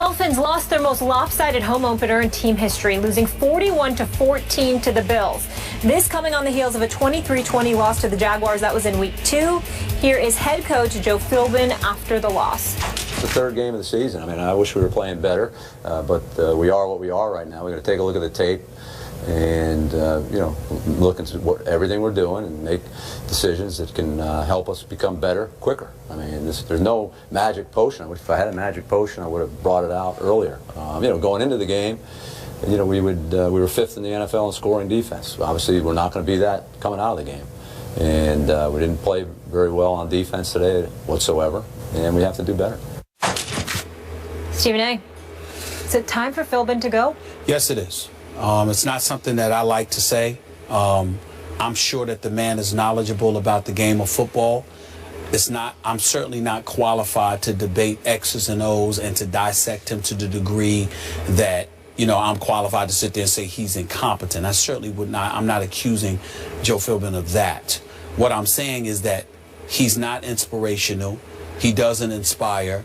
Dolphins lost their most lopsided home opener in team history, losing 41-14 to the Bills. This coming on the heels of a 23-20 loss to the Jaguars. That was in week 2. Here is head coach Joe Philbin after the loss. It's the third game of the season. I mean, I wish we were playing better, but we are what we are right now. We're going to take a look at the tape and look into everything we're doing and make decisions that can help us become better quicker. I mean, there's no magic potion. If I had a magic potion, I would have brought it out earlier. Going into the game, we were 5th in the NFL in scoring defense. Obviously, we're not going to be that coming out of the game, and we didn't play very well on defense today whatsoever, and we have to do better. Stephen A., is it time for Philbin to go? Yes, it is. It's not something that I like to say. I'm sure that the man is knowledgeable about the game of football. I'm certainly not qualified to debate X's and O's and to dissect him to the degree that, I'm qualified to sit there and say he's incompetent. I certainly would not. I'm not accusing Joe Philbin of that. What I'm saying is that he's not inspirational. He doesn't inspire.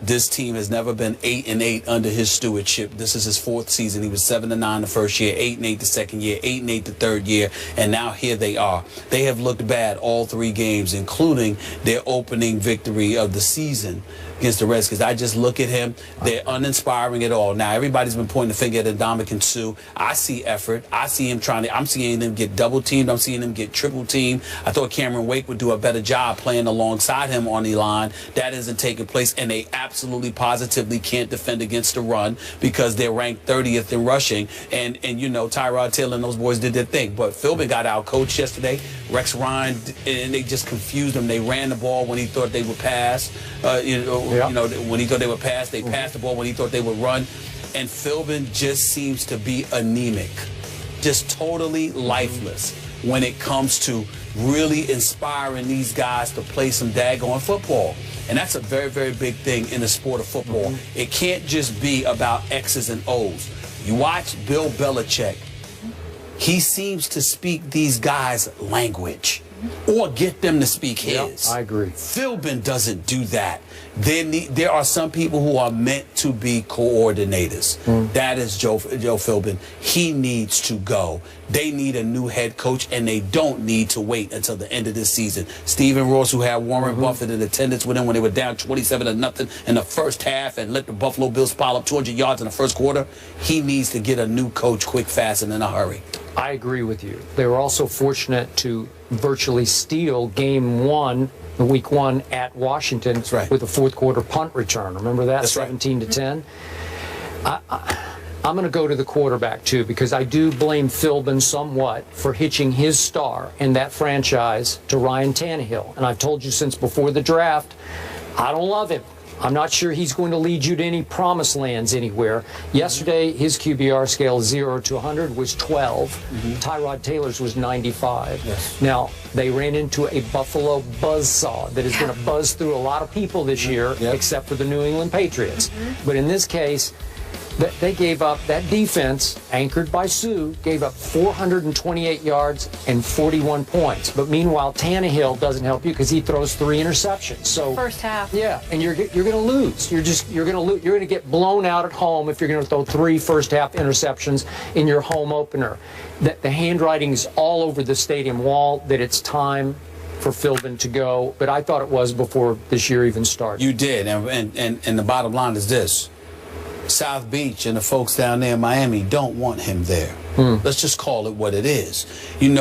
This team has never been 8-8 under his stewardship. This is his 4th season. He was 7-9 the first year, 8-8 the second year, 8-8 the third year, and now here they are. They have looked bad all 3 games, including their opening victory of the season against the Redskins. I just look at him. They're uninspiring at all. Now, everybody's been pointing the finger at Ndamukong Suh. I see effort. I see him I'm seeing him get double-teamed. I'm seeing him get triple-teamed. I thought Cameron Wake would do a better job playing alongside him on the line. That isn't taking place, and they absolutely positively can't defend against the run because they're ranked 30th in rushing. And Tyrod Taylor and those boys did their thing. But Philbin got out-coached yesterday. Rex Ryan, and they just confused him. They ran the ball when he thought they would pass. When he thought they would pass, they passed the ball when he thought they would run. And Philbin just seems to be anemic, just totally lifeless when it comes to really inspiring these guys to play some daggone football. And that's a very, very big thing in the sport of football. It can't just be about X's and O's. You watch Bill Belichick. He seems to speak these guys' language or get them to speak his. I agree. Philbin doesn't do that. There are some people who are meant to be coordinators. That is Joe Philbin. He needs to go. They need a new head coach, and they don't need to wait until the end of this season. Stephen Ross, who had Warren Buffett in attendance with him when they were down 27-0 in the first half and let the Buffalo Bills pile up 200 yards in the first quarter, he needs to get a new coach quick, fast, and in a hurry. I agree with you. They were also fortunate to virtually steal game 1, week 1 at Washington with a 4th quarter punt return. Remember that? That's 17-10. I'm going to go to the quarterback too, because I do blame Philbin somewhat for hitching his star and that franchise to Ryan Tannehill. And I've told you since before the draft, I don't love him. I'm not sure he's going to lead you to any promised lands anywhere. Yesterday, his QBR scale 0 to 100 was 12. Tyrod Taylor's was 95. Yes. Now, they ran into a Buffalo buzzsaw that is going to buzz through a lot of people this year, except for the New England Patriots. But in this case, they gave up, that defense, anchored by Suh, gave up 428 yards and 41 points. But meanwhile, Tannehill doesn't help you because he throws 3 interceptions. So first half. Yeah, and you're going to lose. You're going to get blown out at home if you're going to throw 3 first half interceptions in your home opener. The handwriting is all over the stadium wall that it's time for Philbin to go. But I thought it was before this year even started. You did, and the bottom line is this. South Beach and the folks down there in Miami don't want him there. Let's just call it what it is. You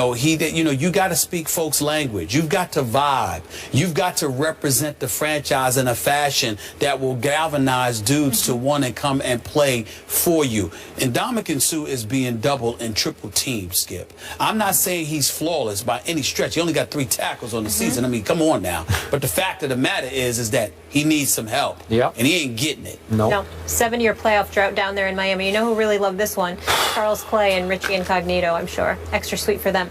got to speak folks' language. You've got to vibe. You've got to represent the franchise in a fashion that will galvanize dudes to want to come and play for you. And Ndamukong Suh is being double and triple teamed, Skip. I'm not saying he's flawless by any stretch. He only got 3 tackles on the season. I mean, come on now. But the fact of the matter is that he needs some help. Yep. And he ain't getting it. No. 7-year playoff drought down there in Miami. You know who really loved this one? Charles Clay and Richie Incognito, I'm sure. Extra sweet for them.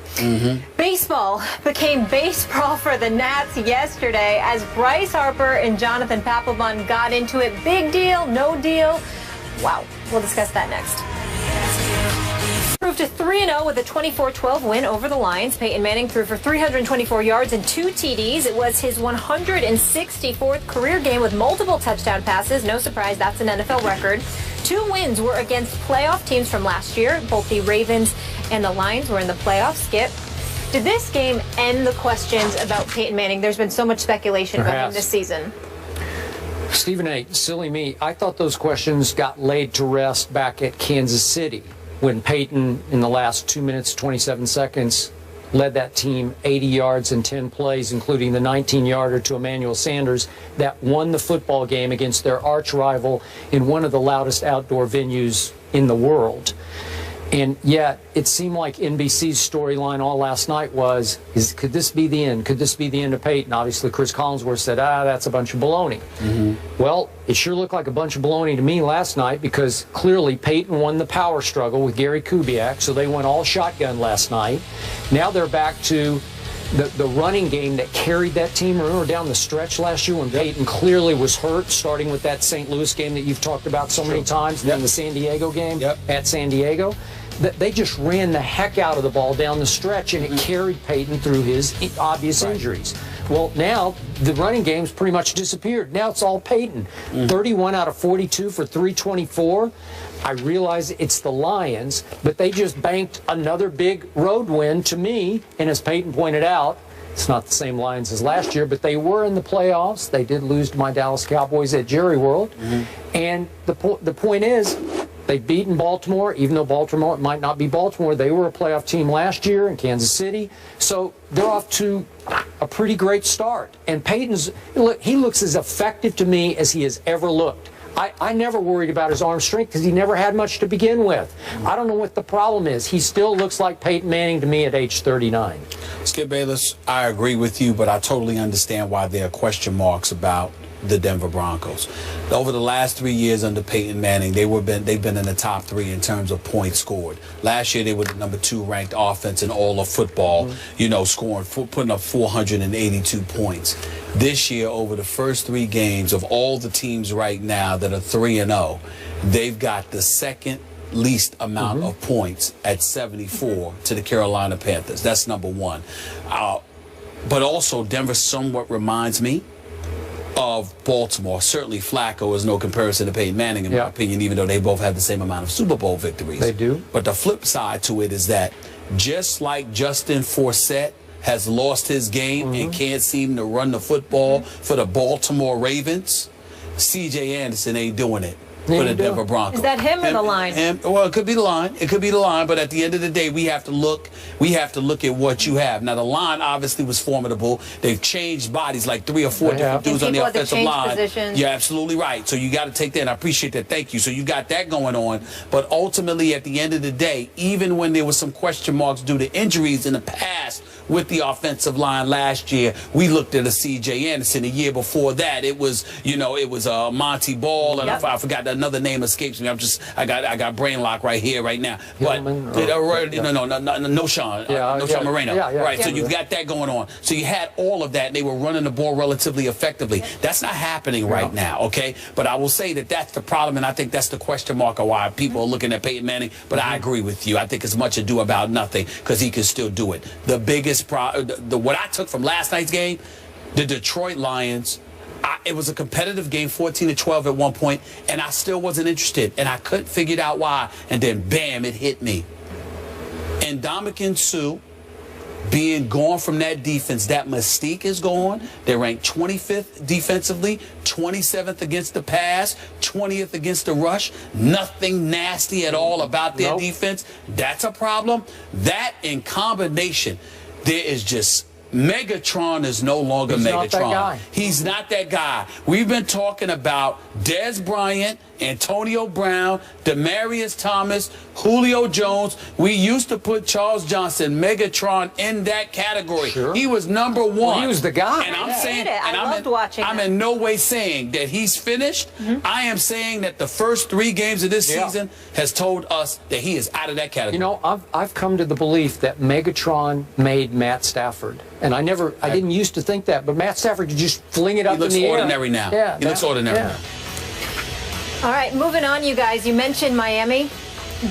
Baseball became baseball for the Nats yesterday as Bryce Harper and Jonathan Papelbon got into it. Big deal, no deal. Wow. We'll discuss that next. Improved to 3-0 with a 24-12 win over the Lions. Peyton Manning threw for 324 yards and 2 TDs. It was his 164th career game with multiple touchdown passes. No surprise, that's an NFL record. 2 wins were against playoff teams from last year. Both the Ravens and the Lions were in the playoffs. Skip, did this game end the questions about Peyton Manning? There's been so much speculation about him this season. Stephen A., silly me, I thought those questions got laid to rest back at Kansas City when Peyton, in the last 2 minutes, 27 seconds, led that team 80 yards in 10 plays, including the 19-yarder to Emmanuel Sanders that won the football game against their arch rival in one of the loudest outdoor venues in the world. And yet, it seemed like NBC's storyline all last night was, could this be the end? Could this be the end of Peyton? Obviously, Chris Collinsworth said, that's a bunch of baloney. Well, it sure looked like a bunch of baloney to me last night because clearly Peyton won the power struggle with Gary Kubiak, so they went all shotgun last night. Now they're back to the running game that carried that team. Remember down the stretch last year when Peyton clearly was hurt, starting with that St. Louis game that you've talked about so many times, then the San Diego game at San Diego. They just ran the heck out of the ball down the stretch, and it carried Peyton through his obvious injuries. Well, now the running game's pretty much disappeared. Now it's all Peyton. 31 out of 42 for 324. I realize it's the Lions, but they just banked another big road win to me. And as Peyton pointed out, it's not the same Lions as last year, but they were in the playoffs. They did lose to my Dallas Cowboys at Jerry World. And the point is, they've beaten Baltimore, even though Baltimore might not be Baltimore. They were a playoff team last year in Kansas City. So they're off to a pretty great start. And Peyton's, look, he looks as effective to me as he has ever looked. I never worried about his arm strength because he never had much to begin with. I don't know what the problem is. He still looks like Peyton Manning to me at age 39. Skip Bayless, I agree with you, but I totally understand why there are question marks about the Denver Broncos. Over the last 3 years under Peyton Manning, they've been in the top 3 in terms of points scored. Last year, they were the #2 ranked offense in all of football, putting up 482 points. This year, over the first 3 games of all the teams right now that are 3-0, they've got the second least amount of points at 74 to the Carolina Panthers. That's number 1. But also, Denver somewhat reminds me of Baltimore. Certainly Flacco is no comparison to Peyton Manning in my opinion, even though they both have the same amount of Super Bowl victories. They do. But the flip side to it is that just like Justin Forsett has lost his game and can't seem to run the football for the Baltimore Ravens, C.J. Anderson ain't doing it for the Denver Broncos. Is that him or the line? Well, it could be the line. It could be the line. But at the end of the day, we have to look. We have to look at what you have. Now, the line obviously was formidable. They've changed bodies, like 3 or 4 different dudes on the offensive line. Positions. You're absolutely right. So you got to take that. And I appreciate that. Thank you. So you got that going on. But ultimately, at the end of the day, even when there was some question marks due to injuries in the past with the offensive line last year, we looked at a C.J. Anderson. The year before that, it was Monty Ball, and I forgot another name escapes me. I got brain lock right here, right now. But no Sean Moreno. Right. So you've got that going on. So you had all of that. And they were running the ball relatively effectively. That's not happening right now. Okay. But I will say that that's the problem, and I think that's the question mark of why people are looking at Peyton Manning. But I agree with you. I think it's much ado about nothing because he can still do it. The biggest what I took from last night's game, the Detroit Lions. It was a competitive game, 14-12 at one point, and I still wasn't interested, and I couldn't figure out why. And then, bam, it hit me. And Ndamukong Suh being gone from that defense, that mystique is gone. They're ranked 25th defensively, 27th against the pass, 20th against the rush. Nothing nasty at all about their defense. That's a problem. That in combination, there is just... Megatron is no longer Megatron. Not that guy. He's not that guy. We've been talking about Dez Bryant, Antonio Brown, Demaryius Thomas, Julio Jones. We used to put Charles Johnson, Megatron, in that category. Sure. He was number 1. Well, he was the guy. And I'm saying, I loved watching I'm in no way saying that he's finished. I am saying that the first 3 games of this season has told us that he is out of that category. You know, I've come to the belief that Megatron made Matt Stafford. And I didn't used to think that, but Matt Stafford could just fling it up in the air. He looks ordinary now. Yeah, he looks ordinary now. All right, moving on, you guys. You mentioned Miami.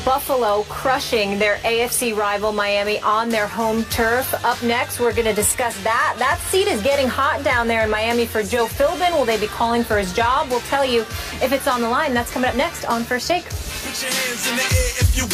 Buffalo crushing their AFC rival Miami on their home turf. Up next, we're going to discuss that. That seat is getting hot down there in Miami for Joe Philbin. Will they be calling for his job? We'll tell you if it's on the line. That's coming up next on First Take. Put your hands in the air if you